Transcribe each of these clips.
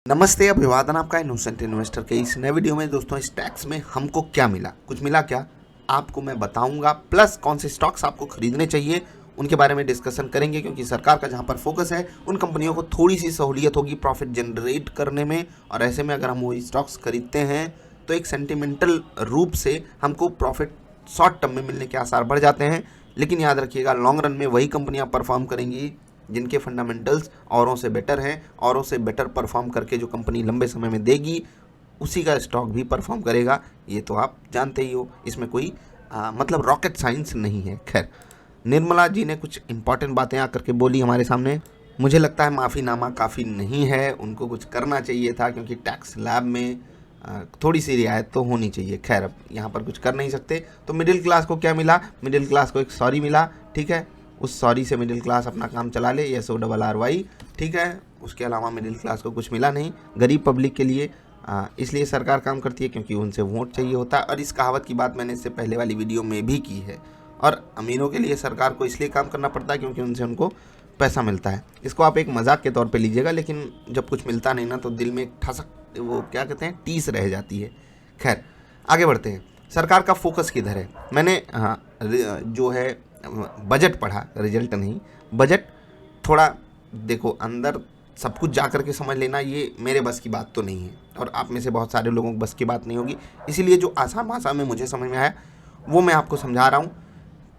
नमस्ते, अभिवादन आपका इनोसेंट इन्वेस्टर के इस नए वीडियो में। दोस्तों, इस टैक्स में हमको क्या मिला, कुछ मिला क्या, आपको मैं बताऊंगा। प्लस कौन से स्टॉक्स आपको खरीदने चाहिए उनके बारे में डिस्कशन करेंगे, क्योंकि सरकार का जहां पर फोकस है उन कंपनियों को थोड़ी सी सहूलियत होगी प्रॉफिट जनरेट करने में। और ऐसे में अगर हम वही स्टॉक्स खरीदते हैं तो एक सेंटिमेंटल रूप से हमको प्रॉफिट शॉर्ट टर्म में मिलने के आसार बढ़ जाते हैं। लेकिन याद रखिएगा, लॉन्ग रन में वही कंपनियां परफॉर्म करेंगी जिनके फंडामेंटल्स औरों से बेटर हैं। औरों से बेटर परफॉर्म करके जो कंपनी लंबे समय में देगी उसी का स्टॉक भी परफॉर्म करेगा। ये तो आप जानते ही हो, इसमें कोई मतलब रॉकेट साइंस नहीं है। खैर, निर्मला जी ने कुछ इंपॉर्टेंट बातें आकर के बोली हमारे सामने। मुझे लगता है माफ़ीनामा काफ़ी नहीं है, उनको कुछ करना चाहिए था, क्योंकि टैक्स लैब में थोड़ी सी रियायत तो होनी चाहिए। खैर, अब यहाँ पर कुछ कर नहीं सकते। तो मिडिल क्लास को क्या मिला? मिडिल क्लास को एक सॉरी मिला, ठीक है। उस सॉरी से मिडिल क्लास अपना काम चला ले, SORRY, ठीक है। उसके अलावा मिडिल क्लास को कुछ मिला नहीं। गरीब पब्लिक के लिए इसलिए सरकार काम करती है क्योंकि उनसे वोट चाहिए होता है। और इस कहावत की बात मैंने इससे पहले वाली वीडियो में भी की है। और अमीरों के लिए सरकार को इसलिए काम करना पड़ता है क्योंकि उनसे उनको पैसा मिलता है। इसको आप एक मजाक के तौर पे लीजिएगा, लेकिन जब कुछ मिलता नहीं ना तो दिल में एक ठसक, वो क्या कहते हैं, टीस रह जाती है। खैर, आगे बढ़ते हैं। सरकार का फोकस किधर है? मैंने जो है बजट पढ़ा, रिजल्ट नहीं, बजट। थोड़ा देखो, अंदर सब कुछ जा कर के समझ लेना ये मेरे बस की बात तो नहीं है, और आप में से बहुत सारे लोगों को बस की बात नहीं होगी। इसीलिए जो आसान भाषा में मुझे समझ में आया वो मैं आपको समझा रहा हूँ।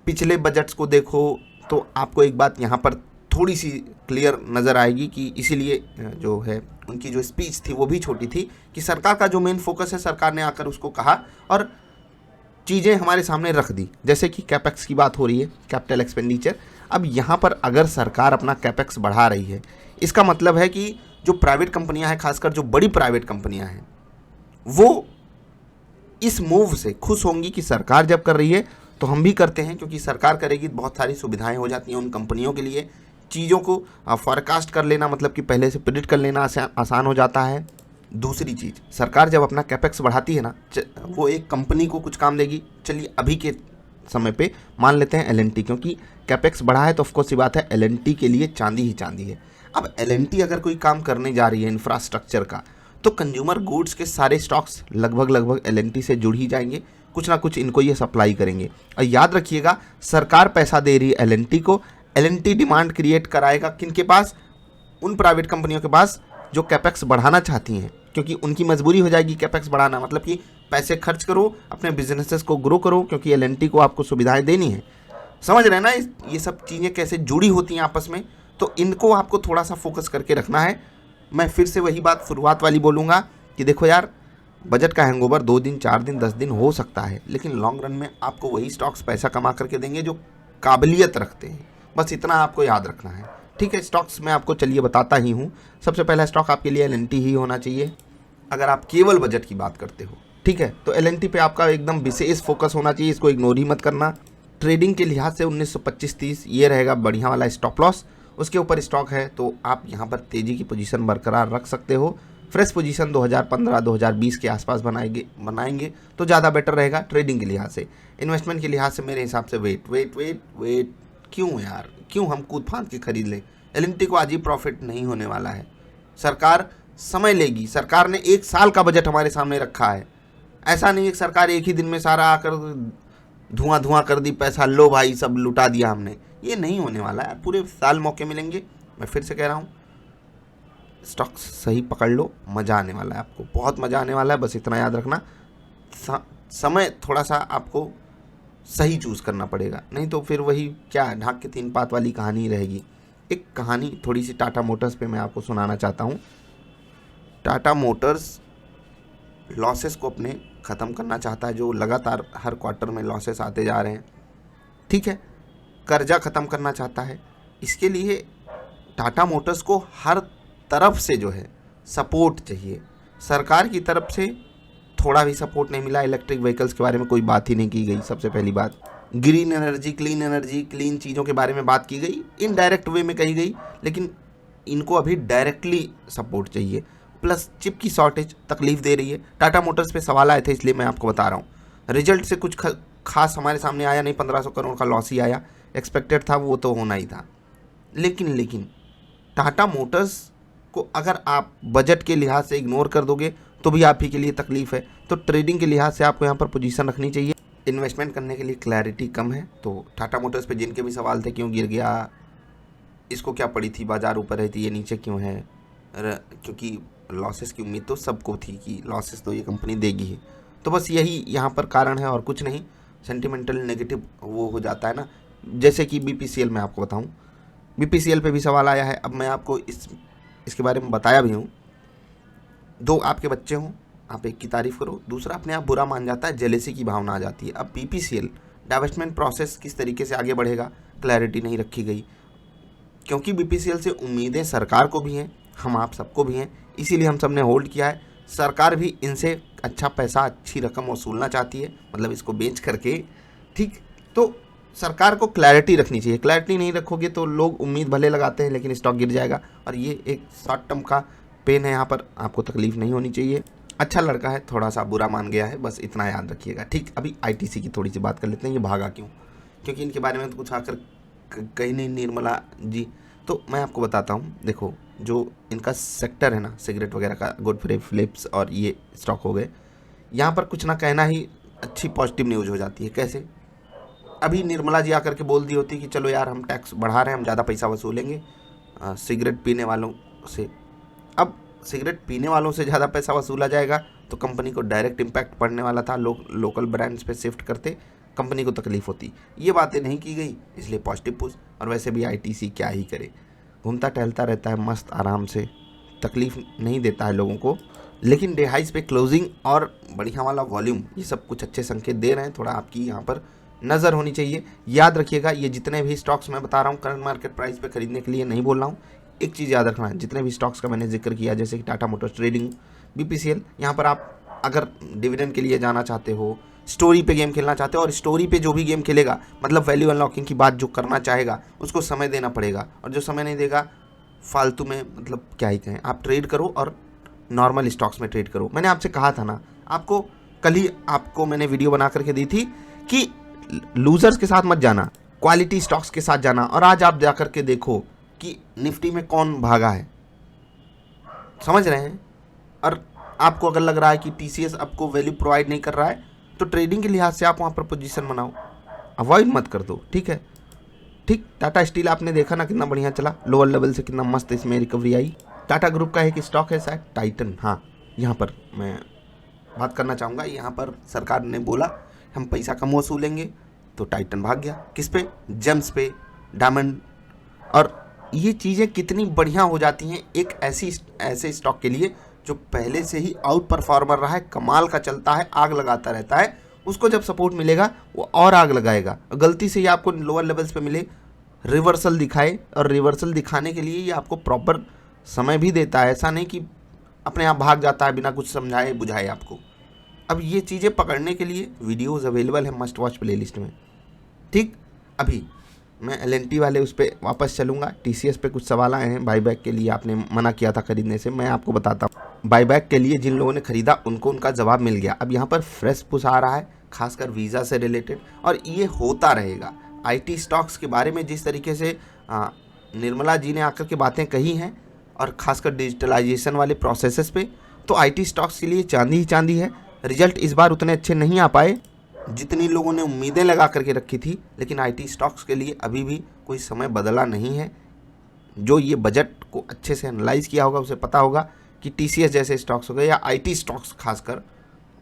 पिछले बजट्स को देखो तो आपको एक बात यहाँ पर थोड़ी सी क्लियर नज़र आएगी कि इसीलिए जो है उनकी जो स्पीच थी वो भी छोटी थी, कि सरकार का जो मेन फोकस है, सरकार ने आकर उसको कहा और चीज़ें हमारे सामने रख दी। जैसे कि कैपेक्स की बात हो रही है, कैपिटल एक्सपेंडिचर। अब यहाँ पर अगर सरकार अपना कैपेक्स बढ़ा रही है, इसका मतलब है कि जो प्राइवेट कंपनियां हैं, खासकर जो बड़ी प्राइवेट कंपनियां हैं, वो इस मूव से खुश होंगी कि सरकार जब कर रही है तो हम भी करते हैं, क्योंकि सरकार करेगी बहुत सारी सुविधाएं हो जाती हैं उन कंपनियों के लिए। चीज़ों को फॉरकास्ट कर लेना, मतलब कि पहले से प्रिडिक्ट कर लेना आसान हो जाता है। दूसरी चीज़, सरकार जब अपना कैपेक्स बढ़ाती है ना, वो एक कंपनी को कुछ काम देगी। चलिए अभी के समय पे मान लेते हैं L&T, क्योंकि कैपेक्स बढ़ा है तो ऑफकोर्स ये बात है L&T के लिए चांदी ही चांदी है। अब L&T अगर कोई काम करने जा रही है इंफ्रास्ट्रक्चर का, तो कंज्यूमर गुड्स के सारे स्टॉक्स लगभग L&T से जुड़ ही जाएंगे। कुछ ना कुछ इनको ये सप्लाई करेंगे। और याद रखिएगा, सरकार पैसा दे रही है L&T को, L&T डिमांड क्रिएट कराएगा किनके पास? उन प्राइवेट कंपनियों के पास जो कैपेक्स बढ़ाना चाहती हैं, क्योंकि उनकी मजबूरी हो जाएगी कैपेक्स बढ़ाना। मतलब कि पैसे खर्च करो, अपने बिजनेसेस को ग्रो करो, क्योंकि L&T को आपको सुविधाएं देनी है। समझ रहे हैं ना ये सब चीज़ें कैसे जुड़ी होती हैं आपस में? तो इनको आपको थोड़ा सा फोकस करके रखना है। मैं फिर से वही बात शुरुआत वाली बोलूँगा कि देखो यार, बजट का हैंगओवर 2 दिन, 4 दिन, 10 दिन हो सकता है, लेकिन लॉन्ग रन में आपको वही स्टॉक्स पैसा कमा करके देंगे जो काबिलियत रखते हैं। बस इतना आपको याद रखना है, ठीक है। स्टॉक्स मैं आपको चलिए बताता ही हूँ। सबसे पहला स्टॉक आपके लिए L&T ही होना चाहिए, अगर आप केवल बजट की बात करते हो, ठीक है। तो L&T पे आपका एकदम विशेष फोकस होना चाहिए, इसको इग्नोर ही मत करना। ट्रेडिंग के लिहाज से 1925-30 ये रहेगा बढ़िया वाला स्टॉप लॉस। उसके ऊपर स्टॉक है तो आप यहाँ पर तेज़ी की पोजीशन बरकरार रख सकते हो। फ्रेश पोजीशन 2015-2020 के आसपास बनाएंगे तो ज़्यादा बेटर रहेगा ट्रेडिंग के लिहाज से। इन्वेस्टमेंट के लिहाज से मेरे हिसाब से वेट क्यों यार, क्यों हम कूद फांद के खरीद लें? L&T को आज ही प्रॉफिट नहीं होने वाला है, सरकार समय लेगी। सरकार ने 1 साल का बजट हमारे सामने रखा है। ऐसा नहीं है कि सरकार एक ही दिन में सारा आकर धुआं कर दी, पैसा लो भाई सब लुटा दिया हमने। ये नहीं होने वाला है, पूरे साल मौके मिलेंगे। मैं फिर से कह रहा हूँ, स्टॉक्स सही पकड़ लो, मज़ा आने वाला है आपको, बहुत मज़ा आने वाला है। बस इतना याद रखना, समय थोड़ा सा आपको सही चूज़ करना पड़ेगा, नहीं तो फिर वही क्या ढाक के 3 पात वाली कहानी रहेगी। एक कहानी थोड़ी सी टाटा मोटर्स पे मैं आपको सुनाना चाहता हूँ। टाटा मोटर्स लॉसेस को अपने ख़त्म करना चाहता है, जो लगातार हर क्वार्टर में लॉसेस आते जा रहे हैं, ठीक है। कर्जा ख़त्म करना चाहता है। इसके लिए टाटा मोटर्स को हर तरफ से जो है सपोर्ट चाहिए। सरकार की तरफ से थोड़ा भी सपोर्ट नहीं मिला। इलेक्ट्रिक व्हीकल्स के बारे में कोई बात ही नहीं की गई। सबसे पहली बात, ग्रीन एनर्जी, क्लीन चीज़ों के बारे में बात की गई, इनडायरेक्ट वे में कही गई, लेकिन इनको अभी डायरेक्टली सपोर्ट चाहिए। प्लस चिप की शॉर्टेज तकलीफ दे रही है। टाटा मोटर्स पे सवाल आए थे, इसलिए मैं आपको बता रहा हूँ। रिजल्ट से कुछ खास हमारे सामने आया नहीं, 1500 करोड़ का लॉस ही आया। एक्सपेक्टेड था, वो तो होना ही था। लेकिन टाटा मोटर्स को अगर आप बजट के लिहाज से इग्नोर कर दोगे तो भी आप ही के लिए तकलीफ है। तो ट्रेडिंग के लिहाज से आपको यहाँ पर पोजीशन रखनी चाहिए। इन्वेस्टमेंट करने के लिए क्लैरिटी कम है। तो टाटा मोटर्स पे जिनके भी सवाल थे, क्यों गिर गया, इसको क्या पड़ी थी, बाजार ऊपर है थी, ये नीचे क्यों है, क्योंकि लॉसेस की उम्मीद तो सबको थी कि लॉसेस तो ये कंपनी देगी ही। तो बस यही यहाँ पर कारण है और कुछ नहीं। सेंटिमेंटल नेगेटिव वो हो जाता है ना। जैसे कि BPCL मैं आपको बताऊँ, BPCL पे भी सवाल आया है। अब मैं आपको इसके बारे में बताया भी हूँ। दो आपके बच्चे हों, आप एक की तारीफ़ करो, दूसरा अपने आप बुरा मान जाता है, जेलेसी की भावना आ जाती है। अब BPCL डाइवेस्टमेंट प्रोसेस किस तरीके से आगे बढ़ेगा, क्लैरिटी नहीं रखी गई, क्योंकि BPCL से उम्मीदें सरकार को भी हैं, हम आप सबको भी हैं, इसीलिए हम सब ने होल्ड किया है। सरकार भी इनसे अच्छा पैसा, अच्छी रकम वसूलना चाहती है, मतलब इसको बेच करके। ठीक, तो सरकार को क्लैरिटी रखनी चाहिए। क्लैरिटी नहीं रखोगे तो लोग उम्मीद भले लगाते हैं लेकिन स्टॉक गिर जाएगा, और ये एक शॉर्ट टर्म का पेन है। यहाँ पर आपको तकलीफ नहीं होनी चाहिए। अच्छा लड़का है, थोड़ा सा बुरा मान गया है, बस इतना याद रखिएगा। ठीक, अभी ITC की थोड़ी सी बात कर लेते हैं। ये भागा क्यों, क्योंकि इनके बारे में तो कुछ आकर कहीं नहीं निर्मला जी। तो मैं आपको बताता हूँ, देखो जो इनका सेक्टर है ना, सिगरेट वगैरह का, गुडफ्रे फिलिप्स और ये स्टॉक हो गए, यहाँ पर कुछ ना कहना ही अच्छी पॉजिटिव न्यूज़ हो जाती है। कैसे, अभी निर्मला जी आकर के बोल दी होती कि चलो यार हम टैक्स बढ़ा रहे हैं, हम ज़्यादा पैसा वसूलेंगे सिगरेट पीने वालों से। अब सिगरेट पीने वालों से ज़्यादा पैसा वसूला जाएगा तो कंपनी को डायरेक्ट इम्पैक्ट पड़ने वाला था। लोग लोकल ब्रांड्स पे शिफ्ट करते, कंपनी को तकलीफ होती। ये बातें नहीं की गई, इसलिए पॉजिटिव पुश। और वैसे भी ITC क्या ही करे, घूमता टहलता रहता है मस्त आराम से, तकलीफ नहीं देता है लोगों को। लेकिन डे हाइस पे क्लोजिंग और बढ़िया वाला वॉल्यूम, ये सब कुछ अच्छे संकेत दे रहे हैं। थोड़ा आपकी यहाँ पर नज़र होनी चाहिए। याद रखिएगा, ये जितने भी स्टॉक्स मैं बता रहा हूँ करंट मार्केट प्राइस पे खरीदने के लिए नहीं बोल रहा हूँ। एक चीज़ याद रखना है, जितने भी स्टॉक्स का मैंने जिक्र किया, जैसे कि टाटा मोटर्स ट्रेडिंग, BPCL, यहाँ पर आप अगर डिविडेंड के लिए जाना चाहते हो, स्टोरी पे गेम खेलना चाहते हो, और स्टोरी पे जो भी गेम खेलेगा, मतलब वैल्यू अनलॉकिंग की बात जो करना चाहेगा, उसको समय देना पड़ेगा। और जो समय नहीं देगा, फालतू में, मतलब क्या ही कहें, आप ट्रेड करो और नॉर्मल स्टॉक्स में ट्रेड करो। मैंने आपसे कहा था ना, आपको कल ही आपको मैंने वीडियो बना करके दी थी कि लूजर्स के साथ मत जाना, क्वालिटी स्टॉक्स के साथ जाना। और आज आप जाकर के देखो कि निफ्टी में कौन भागा है, समझ रहे हैं। और आपको अगर लग रहा है कि TCS आपको वैल्यू प्रोवाइड नहीं कर रहा है, तो ट्रेडिंग के लिहाज से आप वहाँ पर पोजीशन बनाओ, अवॉइड मत कर दो। ठीक है, ठीक। टाटा स्टील आपने देखा ना कितना बढ़िया चला, लोअर लेवल से कितना मस्त इसमें रिकवरी आई। टाटा ग्रुप का एक स्टॉक है शायद टाइटन, हाँ, यहाँ पर मैं बात करना चाहूँगा। यहाँ पर सरकार ने बोला हम पैसा कम वसूलेंगे, तो टाइटन भाग गया। किस पे, जेम्स पे, डायमंड। और ये चीज़ें कितनी बढ़िया हो जाती हैं एक ऐसे स्टॉक के लिए जो पहले से ही आउट परफॉर्मर रहा है, कमाल का चलता है, आग लगाता रहता है। उसको जब सपोर्ट मिलेगा वो और आग लगाएगा। गलती से ये आपको लोअर लेवल्स पे मिले, रिवर्सल दिखाए, और रिवर्सल दिखाने के लिए ये आपको प्रॉपर समय भी देता है। ऐसा नहीं कि अपने आप भाग जाता है बिना कुछ समझाए बुझाए आपको। अब ये चीज़ें पकड़ने के लिए वीडियोज़ अवेलेबल है मस्ट वॉच प्लेलिस्ट में। ठीक, अभी मैं LNT वाले उस पर वापस चलूँगा। TCS पे कुछ सवाल आए हैं, बाईबैक के लिए आपने मना किया था खरीदने से। मैं आपको बताता हूँ, बाईबैक के लिए जिन लोगों ने खरीदा उनको उनका जवाब मिल गया। अब यहाँ पर फ्रेश पुश आ रहा है, खासकर वीज़ा से रिलेटेड, और ये होता रहेगा। IT स्टॉक्स के बारे में जिस तरीके से निर्मला जी ने आकर के बातें कही हैं, और खासकर डिजिटलाइजेशन वाले प्रोसेसेस पे, तो IT स्टॉक्स के लिए चांदी ही चांदी है। रिजल्ट इस बार उतने अच्छे नहीं आ पाए जितनी लोगों ने उम्मीदें लगा करके रखी थी, लेकिन IT स्टॉक्स के लिए अभी भी कोई समय बदला नहीं है। जो ये बजट को अच्छे से एनालाइज किया होगा उसे पता होगा कि TCS जैसे स्टॉक्स हो गए, या IT स्टॉक्स खासकर,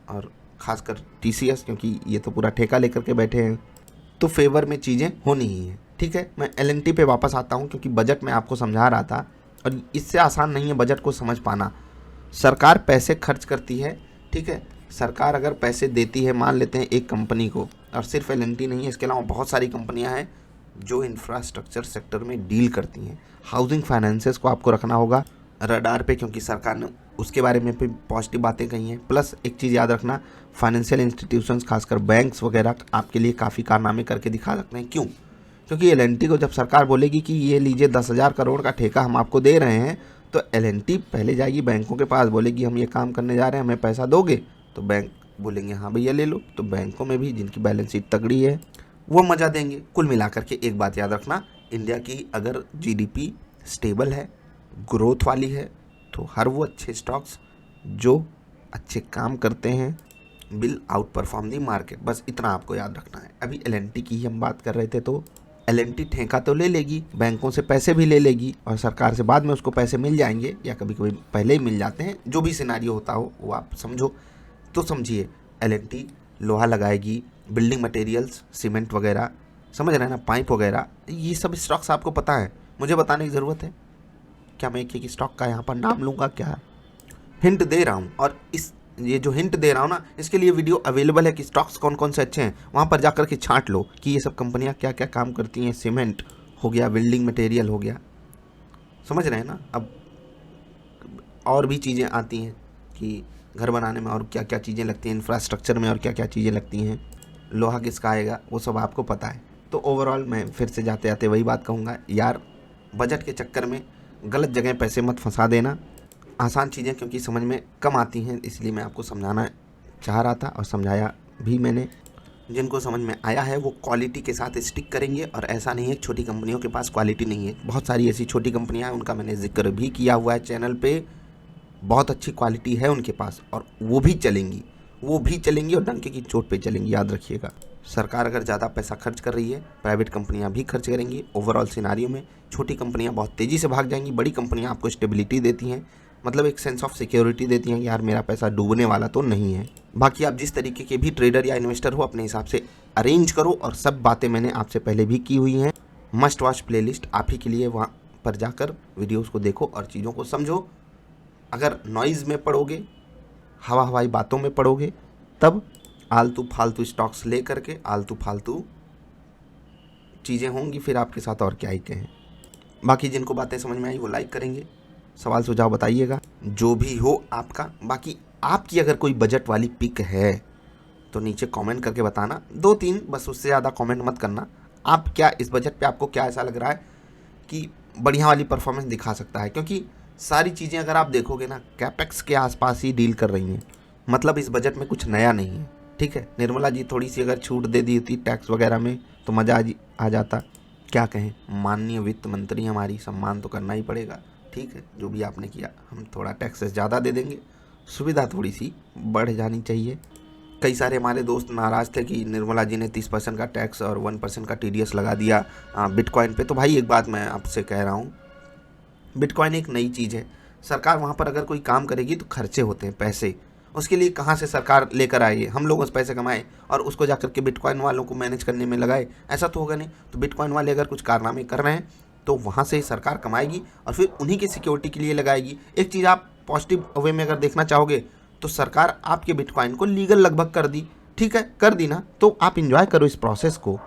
और खासकर TCS, क्योंकि ये तो पूरा ठेका लेकर के बैठे हैं, तो फेवर में चीज़ें होनी ही हैं। ठीक है, मैं LNT पे वापस आता हूँ, क्योंकि बजट मैं आपको समझा रहा था, और इससे आसान नहीं है बजट को समझ पाना। सरकार पैसे खर्च करती है, ठीक है, सरकार अगर पैसे देती है, मान लेते हैं एक कंपनी को, और सिर्फ LNT नहीं है, इसके अलावा बहुत सारी कंपनियां हैं जो इंफ्रास्ट्रक्चर सेक्टर में डील करती हैं। हाउसिंग फाइनेंसेस को आपको रखना होगा रडार पे, क्योंकि सरकार ने उसके बारे में भी पॉजिटिव बातें कही हैं। प्लस एक चीज़ याद रखना, फाइनेंशियल इंस्टीट्यूशंस खासकर बैंक्स वगैरह आपके लिए काफ़ी कारनामे करके दिखा सकते हैं। क्यों? क्योंकि LNT को जब सरकार बोलेगी कि ये लीजिए 10,000 करोड़ का ठेका हम आपको दे रहे हैं, तो LNT पहले जाएगी बैंकों के पास, बोलेगी हम ये काम करने जा रहे हैं, हमें पैसा दोगे? तो बैंक बोलेंगे हाँ भैया ले लो। तो बैंकों में भी जिनकी बैलेंस शीट तगड़ी है वो मज़ा देंगे। कुल मिलाकर के एक बात याद रखना, इंडिया की अगर GDP स्टेबल है, ग्रोथ वाली है, दोस्तों, हर वो अच्छे स्टॉक्स जो अच्छे काम करते हैं will out perform the market, बस इतना आपको याद रखना है। अभी एल&टी की ही हम बात कर रहे थे, तो एल&टी ठेका तो ले लेगी, बैंकों से पैसे भी ले लेगी और सरकार से बाद में उसको पैसे मिल जाएंगे या कभी कभी पहले ही मिल जाते हैं, जो भी सिनारियो होता हो वो आप समझो। तो समझिए एल&टी लोहा लगाएगी, बिल्डिंग मटेरियल्स, सीमेंट वगैरह, समझ रहे हैं ना, पाइप वगैरह, ये सब स्टॉक्स आपको पता है, मुझे बताने की ज़रूरत है क्या? मैं एक स्टॉक का यहाँ पर नाम लूँगा क्या? हिंट दे रहा हूँ, और ये जो हिंट दे रहा हूँ ना, इसके लिए वीडियो अवेलेबल है कि स्टॉक्स कौन कौन से अच्छे हैं, वहाँ पर जाकर के छांट लो कि ये सब कंपनियाँ क्या क्या काम करती हैं। सीमेंट हो गया, बिल्डिंग मटेरियल हो गया, समझ रहे हैं ना। अब और भी चीज़ें आती हैं कि घर बनाने में और क्या क्या चीज़ें लगती हैं, इंफ्रास्ट्रक्चर में और क्या क्या चीज़ें लगती हैं, लोहा किसका आएगा, वो सब आपको पता है। तो ओवरऑल मैं फिर से जाते जाते वही बात कहूँगा यार, बजट के चक्कर में गलत जगह पैसे मत फंसा देना। आसान चीज़ें क्योंकि समझ में कम आती हैं, इसलिए मैं आपको समझाना चाह रहा था और समझाया भी मैंने। जिनको समझ में आया है वो क्वालिटी के साथ स्टिक करेंगे, और ऐसा नहीं है छोटी कंपनियों के पास क्वालिटी नहीं है, बहुत सारी ऐसी छोटी कंपनियां हैं, उनका मैंने जिक्र भी किया हुआ है चैनल पे, बहुत अच्छी क्वालिटी है उनके पास और वो भी चलेंगी और डंके की चोट पे चलेंगी, याद रखिएगा। सरकार अगर ज़्यादा पैसा खर्च कर रही है, प्राइवेट कंपनियां भी खर्च करेंगी। ओवरऑल सिनारियो में छोटी कंपनियां बहुत तेज़ी से भाग जाएंगी, बड़ी कंपनियां आपको स्टेबिलिटी देती हैं, मतलब एक सेंस ऑफ सिक्योरिटी देती हैं कि यार मेरा पैसा डूबने वाला तो नहीं है। बाकी आप जिस तरीके के भी ट्रेडर या इन्वेस्टर हो, अपने हिसाब से अरेंज करो, और सब बातें मैंने आपसे पहले भी की हुई हैं। मस्ट वॉच प्लेलिस्ट आप ही के लिए, वहाँ पर जाकर वीडियोज़ को देखो और चीज़ों को समझो। अगर नॉइज़ में पड़ोगे, हवाई बातों में पड़ोगे, तब आलतू फालतू स्टॉक्स ले करके आलतू फालतू चीज़ें होंगी फिर आपके साथ, और क्या ही कहें। बाकी जिनको बातें समझ में आई वो लाइक करेंगे, सवाल सुझाव बताइएगा, जो भी हो आपका। बाकी आपकी अगर कोई बजट वाली पिक है तो नीचे कमेंट करके बताना, 2-3 बस, उससे ज़्यादा कमेंट मत करना। आप क्या इस बजट पे आपको क्या ऐसा लग रहा है कि बढ़िया वाली परफॉर्मेंस दिखा सकता है, क्योंकि सारी चीज़ें अगर आप देखोगे ना कैपेक्स के आसपास ही डील कर रही हैं, मतलब इस बजट में कुछ नया नहीं है। ठीक है, निर्मला जी थोड़ी सी अगर छूट दे दी थी टैक्स वगैरह में तो मज़ा आ जाता। क्या कहें, माननीय वित्त मंत्री हमारी, सम्मान तो करना ही पड़ेगा। ठीक है, जो भी आपने किया, हम थोड़ा टैक्सेस ज़्यादा दे देंगे, सुविधा थोड़ी सी बढ़ जानी चाहिए। कई सारे हमारे दोस्त नाराज़ थे कि निर्मला जी ने 30% का टैक्स और 1% का TDS लगा दिया बिटकॉइन पे। तो भाई एक बात मैं आपसे कह रहा हूँ, बिटकॉइन एक नई चीज़ है, सरकार वहाँ पर अगर कोई काम करेगी तो खर्चे होते हैं पैसे, उसके लिए कहाँ से सरकार लेकर आए, हम लोग उस पैसे कमाए और उसको जाकर के बिटकॉइन वालों को मैनेज करने में लगाए, ऐसा तो होगा नहीं। तो बिटकॉइन वाले अगर कुछ कारनामे कर रहे हैं तो वहाँ से सरकार कमाएगी और फिर उन्हीं की सिक्योरिटी के लिए लगाएगी। एक चीज़ आप पॉजिटिव वे में अगर देखना चाहोगे तो सरकार आपके बिटकॉइन को लीगल लगभग कर दी, ठीक है, कर दी ना, तो आप इंजॉय करो इस प्रोसेस को।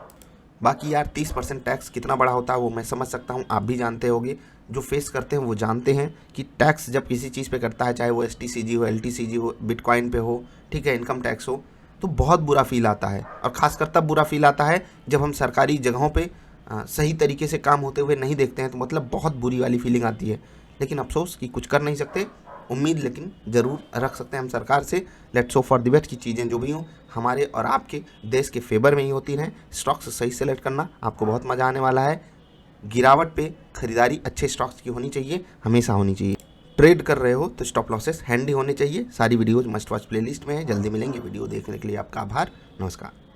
बाकी यार 30% टैक्स कितना बड़ा होता है वो मैं समझ सकता हूँ, आप भी जानते होंगे, जो फेस करते हैं वो जानते हैं कि टैक्स जब किसी चीज़ पे करता है, चाहे वो STCG हो, LTCG हो, बिटकॉइन पे हो, ठीक है, इनकम टैक्स हो, तो बहुत बुरा फील आता है। और ख़ासकर तब बुरा फील आता है जब हम सरकारी जगहों पे सही तरीके से काम होते हुए नहीं देखते हैं, तो मतलब बहुत बुरी वाली फीलिंग आती है। लेकिन अफसोस कि कुछ कर नहीं सकते, उम्मीद लेकिन ज़रूर रख सकते हैं हम सरकार से। Let's hope for the best की चीज़ें जो भी हों हमारे और आपके देश के फेवर में ही होती रहें। स्टॉक्स सही सेलेक्ट करना, आपको बहुत मज़ा आने वाला है। गिरावट पे खरीदारी अच्छे स्टॉक्स की होनी चाहिए, हमेशा होनी चाहिए। ट्रेड कर रहे हो तो स्टॉप लॉसेस हैंडी होने चाहिए। सारी वीडियोज़ मस्ट वॉच प्लेलिस्ट में है। जल्दी मिलेंगे। वीडियो देखने के लिए आपका आभार, नमस्कार।